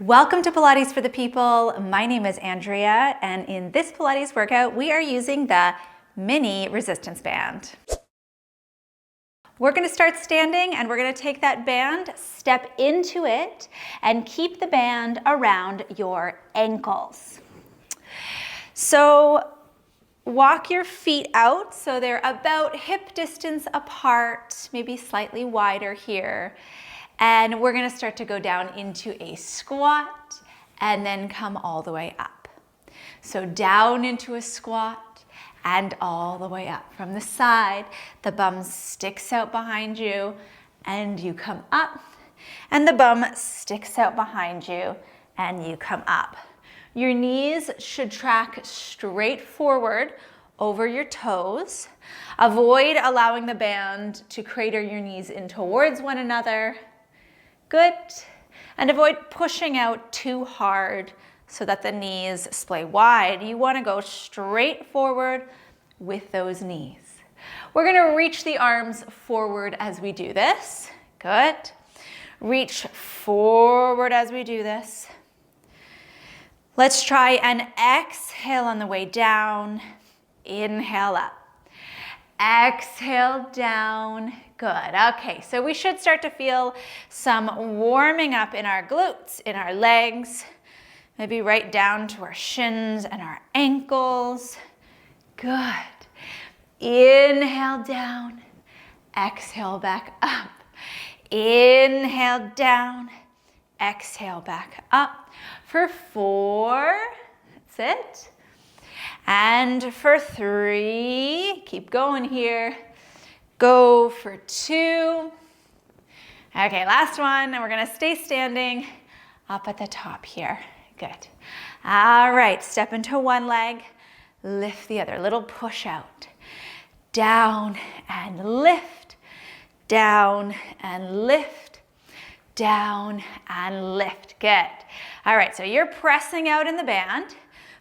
Welcome to Pilates for the People. My name is Andrea, and in this Pilates workout, we are using the mini resistance band. We're going to start standing, and we're going to take that band, step into it, and keep the band around your ankles. So walk your feet out so they're about hip distance apart, maybe slightly wider here. And we're gonna start to go down into a squat and then come all the way up. So down into a squat and all the way up. From the side, the bum sticks out behind you and you come up. And the bum sticks out behind you and you come up. Your knees should track straight forward over your toes. Avoid allowing the band to crater your knees in towards one another. Good. And avoid pushing out too hard so that the knees splay wide. You want to go straight forward with those knees. We're going to reach the arms forward as we do this. Good. Reach forward as we do this. Let's try an exhale on the way down. Inhale up. Exhale down. Good. Okay, so we should start to feel some warming up in our glutes, in our legs, maybe right down to our shins and our ankles. Good. Inhale down. Exhale back up. Inhale down. Exhale back up. For 4. That's it. And for 3, keep going here. Go for 2. Okay, last one, and we're gonna stay standing up at the top here. Good. All right, step into one leg, lift the other, little push out. Down and lift, down and lift, down and lift. Good. All right, so you're pressing out in the band,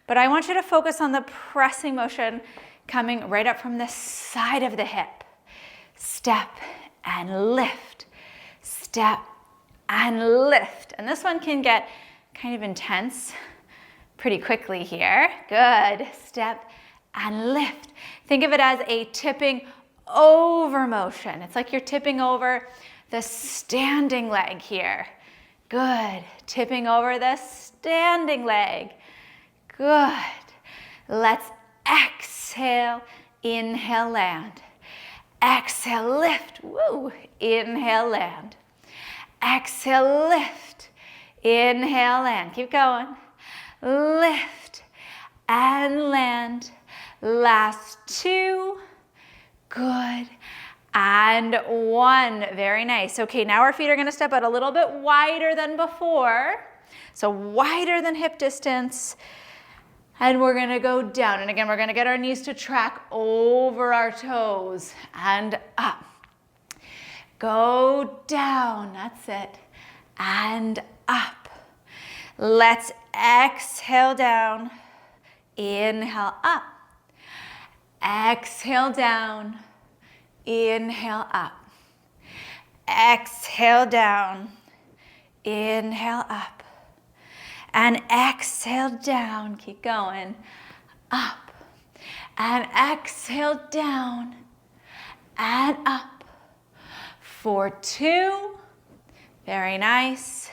but I want you to focus on the pressing motion coming right up from the side of the hip. Step and lift, step and lift. And this one can get kind of intense pretty quickly here. Good. Step and lift. Think of it as a tipping over motion. It's like you're tipping over the standing leg here. Good. Tipping over the standing leg. Good. Let's exhale, inhale, land. Exhale, lift. Woo. Inhale, land. Exhale, lift. Inhale, land. Keep going. Lift and land. Last 2. Good. And 1. Very nice. Okay, now our feet are going to step out a little bit wider than before. So wider than hip distance. And we're gonna go down. And again, we're gonna get our knees to track over our toes and up. Go down, that's it. And up. Let's exhale down. Inhale up. Exhale down. Inhale up. Exhale down. Inhale up. And exhale down, keep going, up. And exhale down and up. For 2, very nice.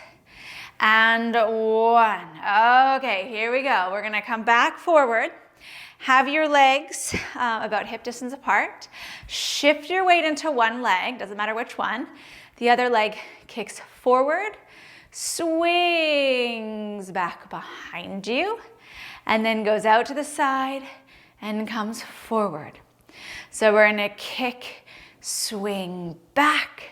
And 1. Okay, here we go. We're gonna come back forward. Have your legs about hip distance apart. Shift your weight into one leg, doesn't matter which one. The other leg kicks forward, swings back behind you, and then goes out to the side and comes forward. So we're gonna kick, swing back,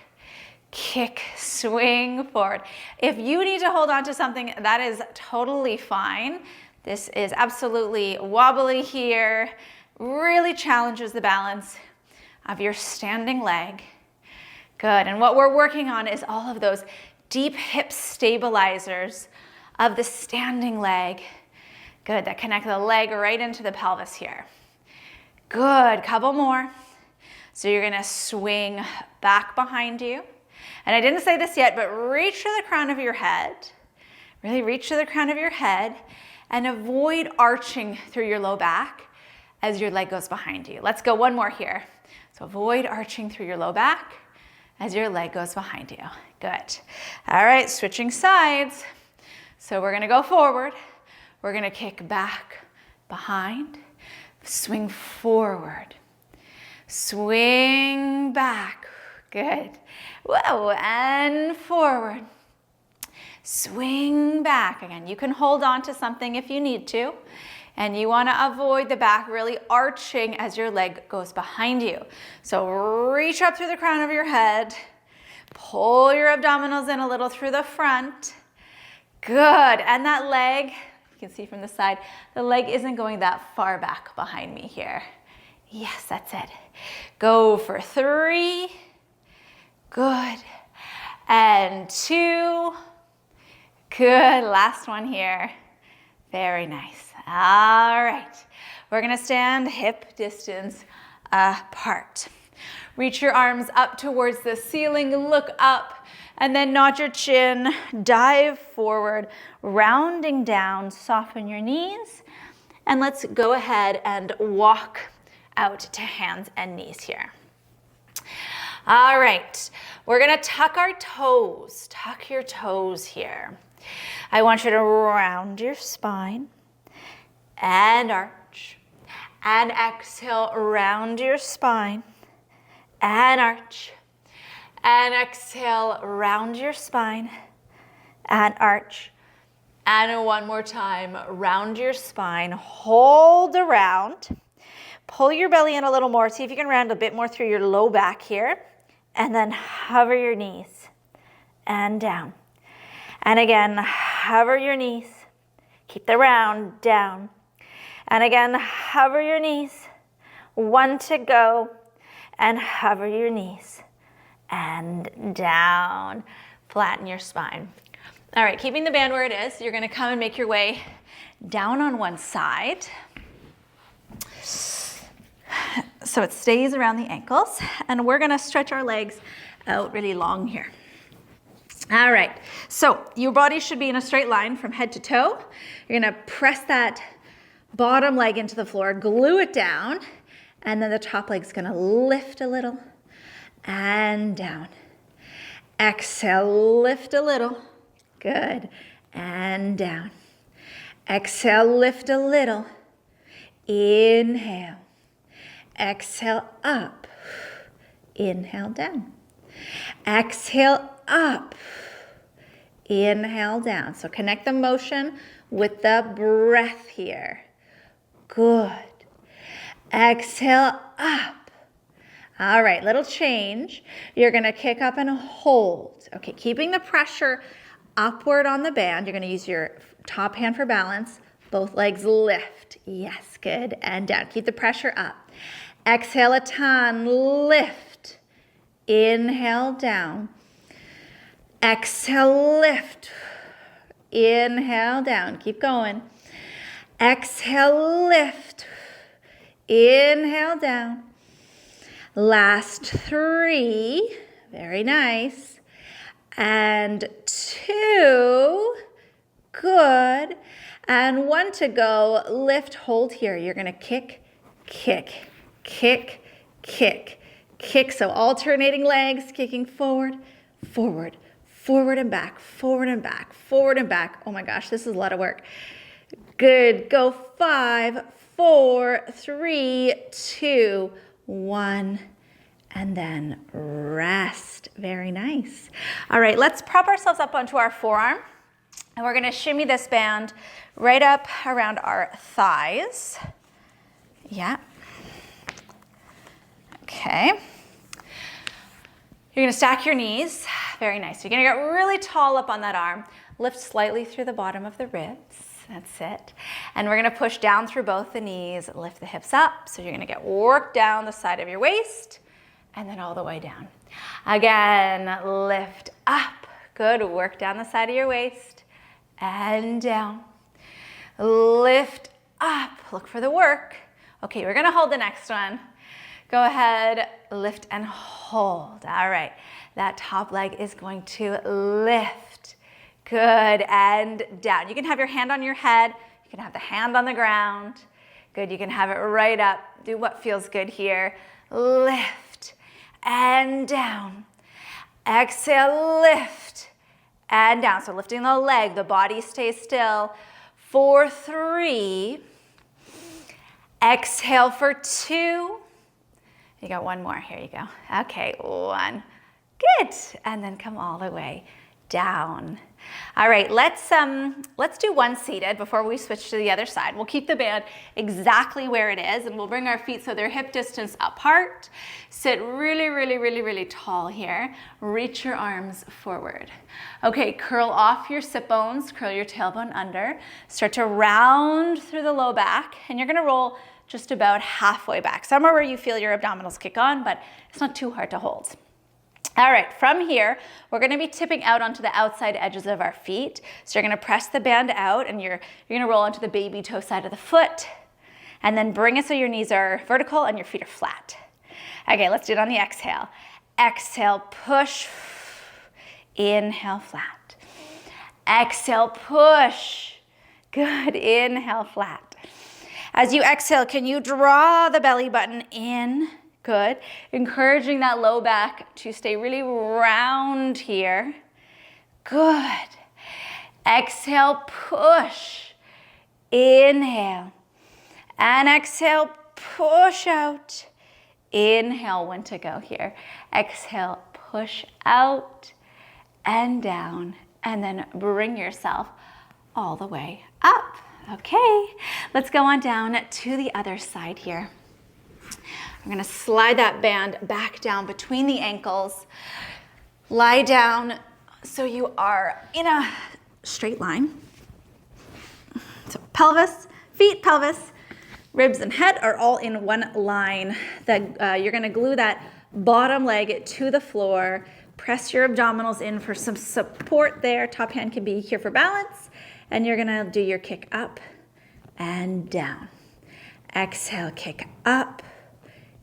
kick, swing forward. If you need to hold on to something, that is totally fine. This is absolutely wobbly here, really challenges the balance of your standing leg. Good, and what we're working on is all of those deep hip stabilizers of the standing leg. Good, that connect the leg right into the pelvis here. Good, couple more. So you're gonna swing back behind you. And I didn't say this yet, but reach to the crown of your head. Really reach to the crown of your head and avoid arching through your low back as your leg goes behind you. Let's go one more here. So avoid arching through your low back as your leg goes behind you. Good. All right, switching sides. So we're gonna go forward. We're gonna kick back, behind, swing forward, swing back. Good. Whoa, and forward. Swing back. Again, you can hold on to something if you need to. And you want to avoid the back really arching as your leg goes behind you. So reach up through the crown of your head. Pull your abdominals in a little through the front. Good. And that leg, you can see from the side, the leg isn't going that far back behind me here. Yes, that's it. Go for 3. Good. And 2. Good. Last one here. Very nice. All right, we're gonna stand hip distance apart. Reach your arms up towards the ceiling, look up, and then nod your chin, dive forward, rounding down, soften your knees, and let's go ahead and walk out to hands and knees here. All right, we're gonna tuck our toes, tuck your toes here. I want you to round your spine, and arch, and exhale, round your spine, and arch, and exhale, round your spine, and arch, and one more time, round your spine, hold around, pull your belly in a little more, see if you can round a bit more through your low back here, and then hover your knees, and down, and again, hover your knees, keep the round, down, and again, hover your knees. 1 to go, and hover your knees. And down, flatten your spine. All right, keeping the band where it is, you're gonna come and make your way down on one side. So it stays around the ankles, and we're gonna stretch our legs out really long here. All right, so your body should be in a straight line from head to toe. You're gonna press that bottom leg into the floor, glue it down, and then the top leg's gonna lift a little and down. Exhale, lift a little. Good. And down. Exhale, lift a little. Inhale. Exhale, up. Inhale, down. Exhale, up. Inhale, down. So connect the motion with the breath here. Good. Exhale, up. All right, little change. You're gonna kick up and hold. Okay, keeping the pressure upward on the band. You're gonna use your top hand for balance. Both legs lift. Yes, good. And down. Keep the pressure up. Exhale a ton, lift. Inhale, down. Exhale, lift. Inhale, down. Keep going. Exhale, lift. Inhale, down. Last 3. Very nice. And 2. Good. And 1 to go. Lift, hold here. You're going to kick, kick, kick, kick, kick. So alternating legs, kicking forward, forward, forward and back, forward and back, forward and back. Oh my gosh, this is a lot of work. Good. Go 5, 4, 3, 2, 1. And then rest. Very nice. All right, let's prop ourselves up onto our forearm. And we're gonna shimmy this band right up around our thighs. Yeah. Okay. You're gonna stack your knees. Very nice. You're gonna get really tall up on that arm. Lift slightly through the bottom of the ribs. That's it. And we're gonna push down through both the knees, lift the hips up. So you're gonna get work down the side of your waist and then all the way down. Again, lift up. Good, work down the side of your waist and down. Lift up, look for the work. Okay, we're gonna hold the next one. Go ahead, lift and hold. All right, that top leg is going to lift. Good, and down. You can have your hand on your head. You can have the hand on the ground. Good, you can have it right up. Do what feels good here. Lift and down. Exhale, lift and down. So lifting the leg, the body stays still. For 3. Exhale for 2. You got one more. Here you go. Okay, 1. Good. And then come all the way down. All right, let's do one seated before we switch to the other side. We'll keep the band exactly where it is, and we'll bring our feet so they're hip distance apart. Sit really, really, really, really tall here. Reach your arms forward. Okay, curl off your sit bones, curl your tailbone under. Start to round through the low back, and you're gonna roll just about halfway back. Somewhere where you feel your abdominals kick on, but it's not too hard to hold. All right, from here, we're gonna be tipping out onto the outside edges of our feet. So you're gonna press the band out and you're gonna roll onto the baby toe side of the foot and then bring it so your knees are vertical and your feet are flat. Okay, let's do it on the exhale. Exhale, push. Inhale, flat. Exhale, push. Good, inhale, flat. As you exhale, can you draw the belly button in? Good. Encouraging that low back to stay really round here. Good. Exhale, push. Inhale. And exhale, push out. Inhale, one to go here. Exhale, push out and down. And then bring yourself all the way up. Okay, let's go on down to the other side here. I'm gonna slide that band back down between the ankles. Lie down so you are in a straight line. So pelvis, feet, pelvis, ribs and head are all in one line. You're gonna glue that bottom leg to the floor. Press your abdominals in for some support there. Top hand can be here for balance. And you're gonna do your kick up and down. Exhale, kick up.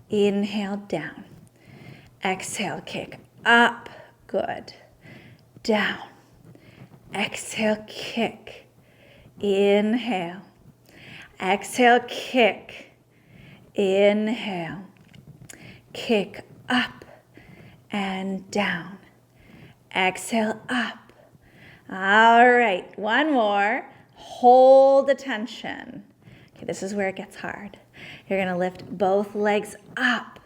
Inhale, down. Exhale, kick up. Good. Down. Exhale, kick. Inhale. Exhale, kick. Inhale. Kick up and down. Exhale, up. All right, one more. Hold the tension. Okay, this is where it gets hard. You're gonna lift both legs up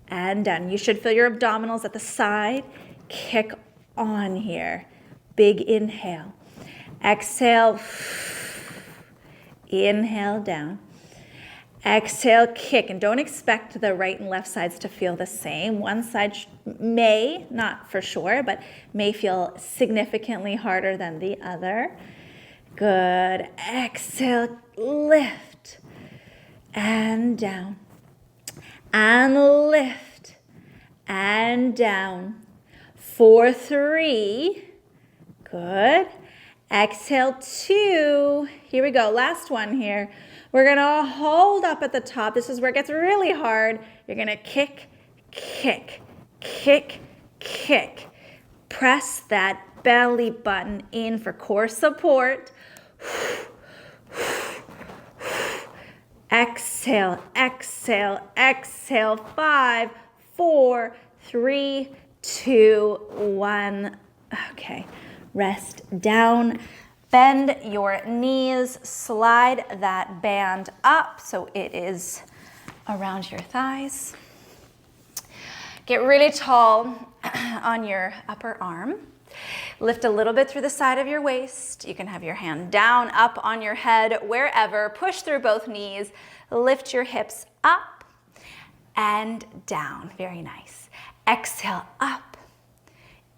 and down. You should feel your abdominals at the side. Kick on here. Big inhale. Exhale. Inhale down. Exhale, kick. And don't expect the right and left sides to feel the same. One side may, not for sure, but may feel significantly harder than the other. Good. Exhale, lift. And down. And lift. And down. 4, 3. Good. Exhale, 2. Here we go. Last one here. We're gonna hold up at the top. This is where it gets really hard. You're gonna kick, kick, kick, kick. Press that belly button in for core support. Exhale, exhale, exhale. 5, 4, 3, 2, 1. Okay, rest down. Bend your knees, slide that band up so it is around your thighs. Get really tall on your upper arm. Lift a little bit through the side of your waist. You can have your hand down, up on your head, wherever. Push through both knees. Lift your hips up and down. Very nice. Exhale, up.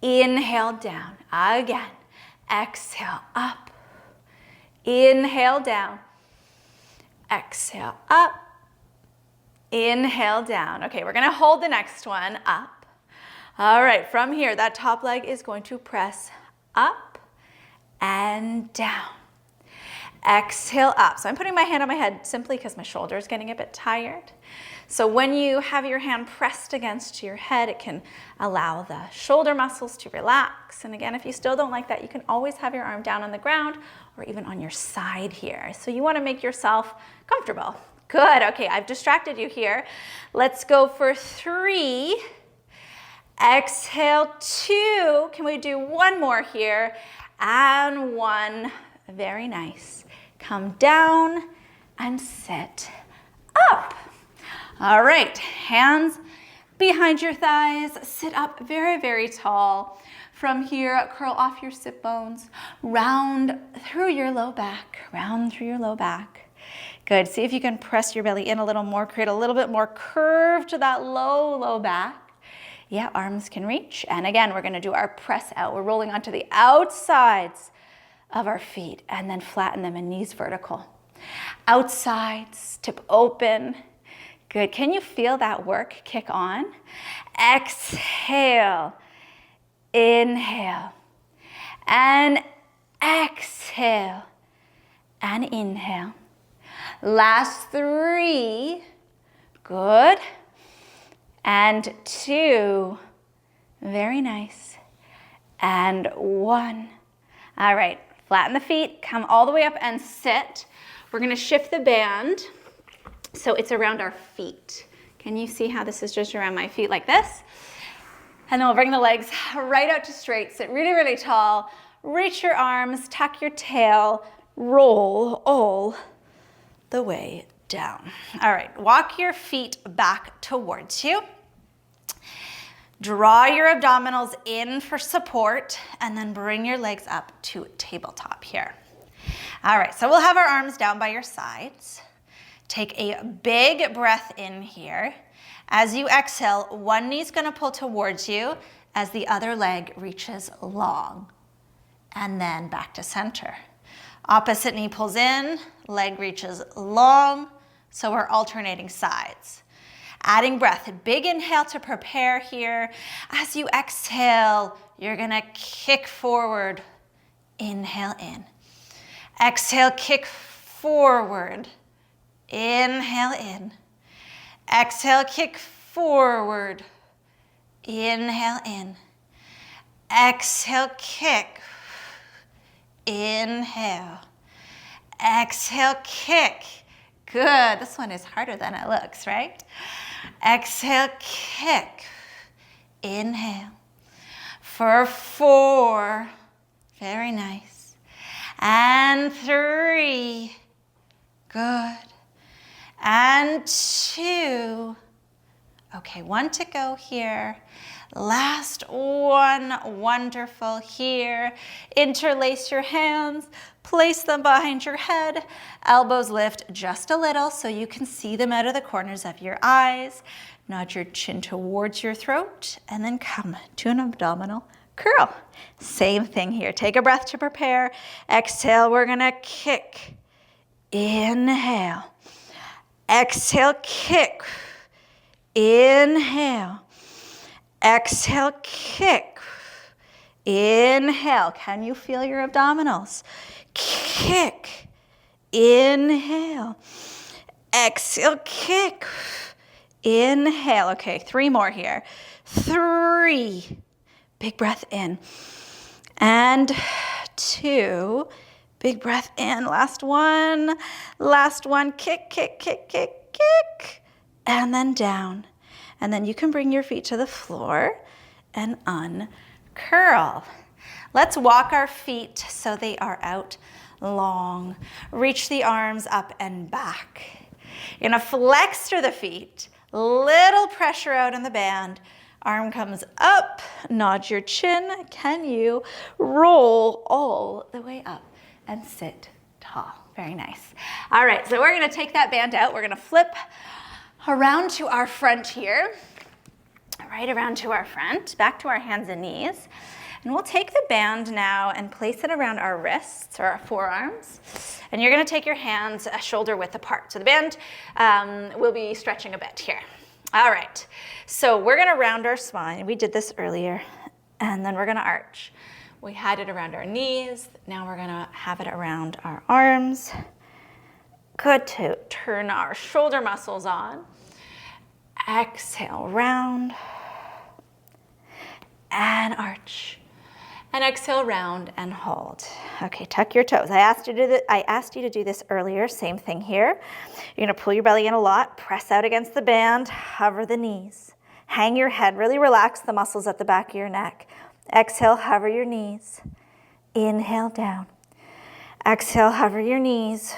Inhale, down. Again. Exhale, up. Inhale, down. Exhale, up. Inhale, down. Okay, we're gonna hold the next one up. All right, from here, that top leg is going to press up and down. Exhale up. So I'm putting my hand on my head simply because my shoulder is getting a bit tired. So when you have your hand pressed against your head, it can allow the shoulder muscles to relax. And again, if you still don't like that, you can always have your arm down on the ground or even on your side here. So you want to make yourself comfortable. Good. Okay, I've distracted you here. Let's go for 3. Exhale, 2. Can we do one more here? And 1. Very nice. Come down and sit up. All right, hands behind your thighs. Sit up very, very tall. From here, curl off your sit bones. Round through your low back. Round through your low back. Good. See if you can press your belly in a little more. Create a little bit more curve to that low, low back. Yeah, arms can reach. And again, we're going to do our press out. We're rolling onto the outsides of our feet and then flatten them and knees vertical. Outsides, tip open. Good. Can you feel that work kick on? Exhale. Inhale. And exhale. And inhale. Last 3. Good. And 2. Very nice. And 1. All right. Flatten the feet. Come all the way up and sit. We're going to shift the band so it's around our feet. Can you see how this is just around my feet like this? And then we'll bring the legs right out to straight. Sit really, really tall. Reach your arms. Tuck your tail. Roll all the way down. All right. Walk your feet back towards you. Draw your abdominals in for support and then bring your legs up to tabletop here. All right, so we'll have our arms down by your sides. Take a big breath in here. As you exhale, one knee's gonna pull towards you as the other leg reaches long. And then back to center. Opposite knee pulls in, leg reaches long, so we're alternating sides. Adding breath, a big inhale to prepare here. As you exhale, you're gonna kick forward. Inhale in. Exhale, kick forward. Inhale in. Exhale, kick forward. Inhale in. Exhale, kick. Inhale. Exhale, kick. Good. This one is harder than it looks, right? Exhale, kick. Inhale. For 4. Very nice. And 3. Good. And 2. Okay, 1 to go here. Last one. Wonderful here. Interlace your hands. Place them behind your head. Elbows lift just a little so you can see them out of the corners of your eyes. Nod your chin towards your throat and then come to an abdominal curl. Same thing here. Take a breath to prepare. Exhale, we're gonna kick. Inhale. Exhale, kick. Inhale. Exhale, kick. Inhale. Can you feel your abdominals? Kick. Inhale. Exhale, kick. Inhale. Okay, 3 more here. 3. Big breath in. And 2. Big breath in. Last one. Last one. Kick, kick, kick, kick, kick. And then down. And then you can bring your feet to the floor and uncurl. Let's walk our feet so they are out long. Reach the arms up and back. You're gonna flex through the feet. Little pressure out in the band. Arm comes up, nod your chin. Can you roll all the way up and sit tall? Very nice. All right, so we're gonna take that band out. We're gonna flip around to our front here. Right around to our front, back to our hands and knees. And we'll take the band now and place it around our wrists or our forearms. And you're gonna take your hands shoulder width apart. So the band will be stretching a bit here. All right, so we're gonna round our spine. We did this earlier. And then we're gonna arch. We had it around our knees. Now we're gonna have it around our arms. Good to turn our shoulder muscles on. Exhale, round. And arch. And exhale, round and hold. Okay, tuck your toes. I asked you to do this earlier. Same thing here. You're gonna pull your belly in a lot, press out against the band, hover the knees. Hang your head, really relax the muscles at the back of your neck. Exhale, hover your knees. Inhale, down. Exhale, hover your knees.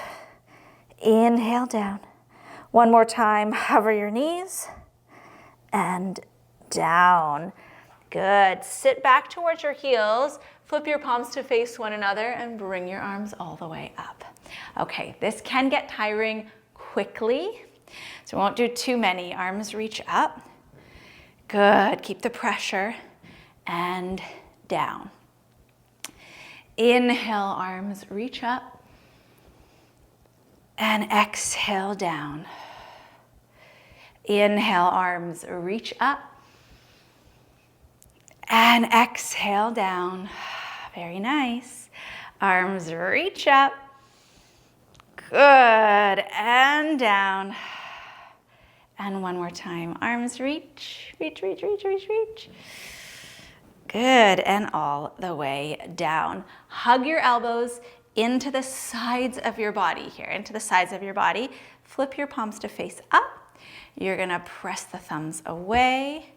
Inhale, down. One more time, hover your knees. And down. Good. Sit back towards your heels. Flip your palms to face one another and bring your arms all the way up. Okay, this can get tiring quickly, so we won't do too many. Arms reach up. Good. Keep the pressure. And down. Inhale, arms reach up. And exhale, down. Inhale, arms reach up. And exhale, down. Very nice. Arms reach up. Good. And down. And one more time. Arms reach, reach, reach, reach, reach, reach. Good, and all the way down. Hug your elbows into the sides of your body here, into the sides of your body. Flip your palms to face up. You're gonna press the thumbs away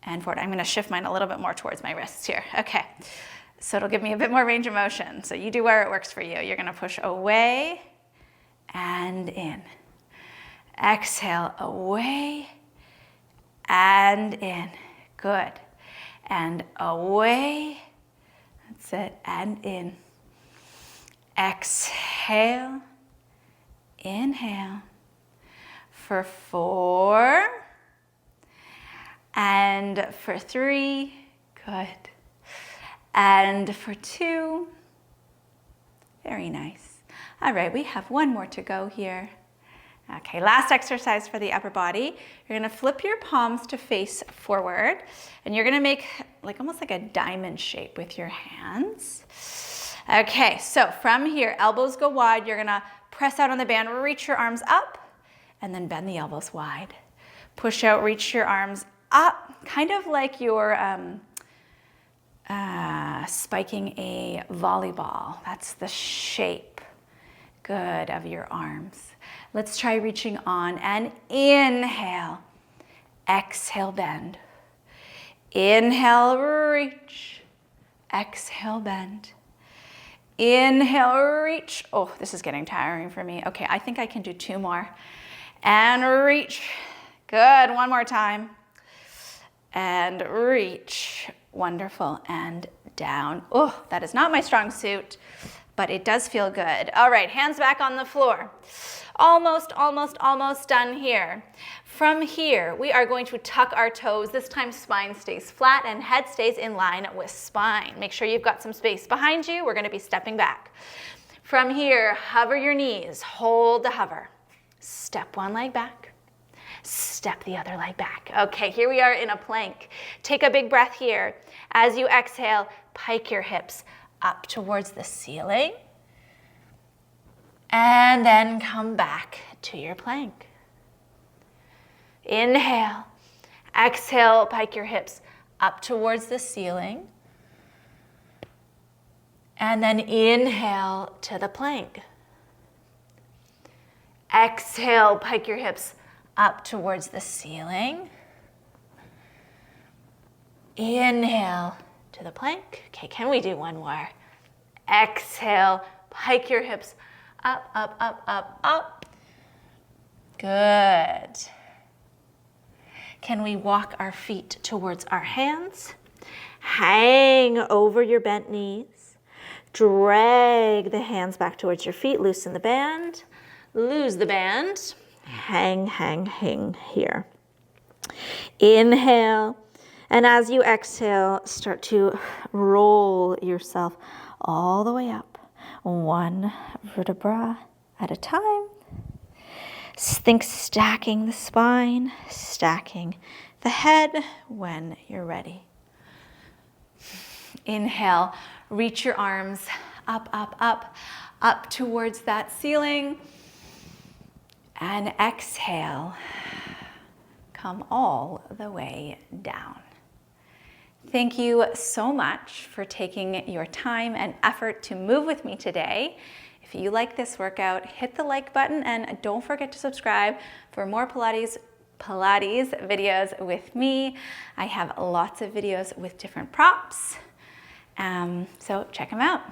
and forward. I'm gonna shift mine a little bit more towards my wrists here. Okay, so it'll give me a bit more range of motion. So you do where it works for you. You're gonna push away and in. Exhale, away and in. Good. And away. That's it. And in. Exhale. Inhale. For 4. And for 3. Good. And for 2. Very nice. All right, we have one more to go here. Okay, last exercise for the upper body. You're gonna flip your palms to face forward, and you're gonna make almost like a diamond shape with your hands. Okay, so from here, elbows go wide. You're gonna press out on the band, reach your arms up, and then bend the elbows wide. Push out, reach your arms up, kind of like you're spiking a volleyball. That's the shape, good, of your arms. Let's try reaching on and inhale. Exhale, bend. Inhale, reach. Exhale, bend. Inhale, reach. Oh, this is getting tiring for me. Okay, I think I can do 2 more. And reach. Good, one more time. And reach. Wonderful, and down. Oh, that is not my strong suit, but it does feel good. All right, hands back on the floor. Almost done here. From here, we are going to tuck our toes. This time spine stays flat and head stays in line with spine. Make sure you've got some space behind you. We're gonna be stepping back. From here, hover your knees, hold the hover. Step one leg back, step the other leg back. Okay, here we are in a plank. Take a big breath here. As you exhale, pike your hips up towards the ceiling. And then come back to your plank. Inhale. Exhale, pike your hips up towards the ceiling. And then inhale to the plank. Exhale, pike your hips up towards the ceiling. Inhale to the plank. Okay, can we do one more? Exhale, pike your hips up, up, up, up, up. Good. Can we walk our feet towards our hands? Hang over your bent knees. Drag the hands back towards your feet. Loosen the band. Lose the band. Hang, hang, hang here. Inhale. And as you exhale, start to roll yourself all the way up. One vertebra at a time. Think stacking the spine, stacking the head when you're ready. Inhale, reach your arms up, up, up, up towards that ceiling. And exhale, come all the way down. Thank you so much for taking your time and effort to move with me today. If you like this workout, hit the like button and don't forget to subscribe for more Pilates videos with me. I have lots of videos with different props, so check them out.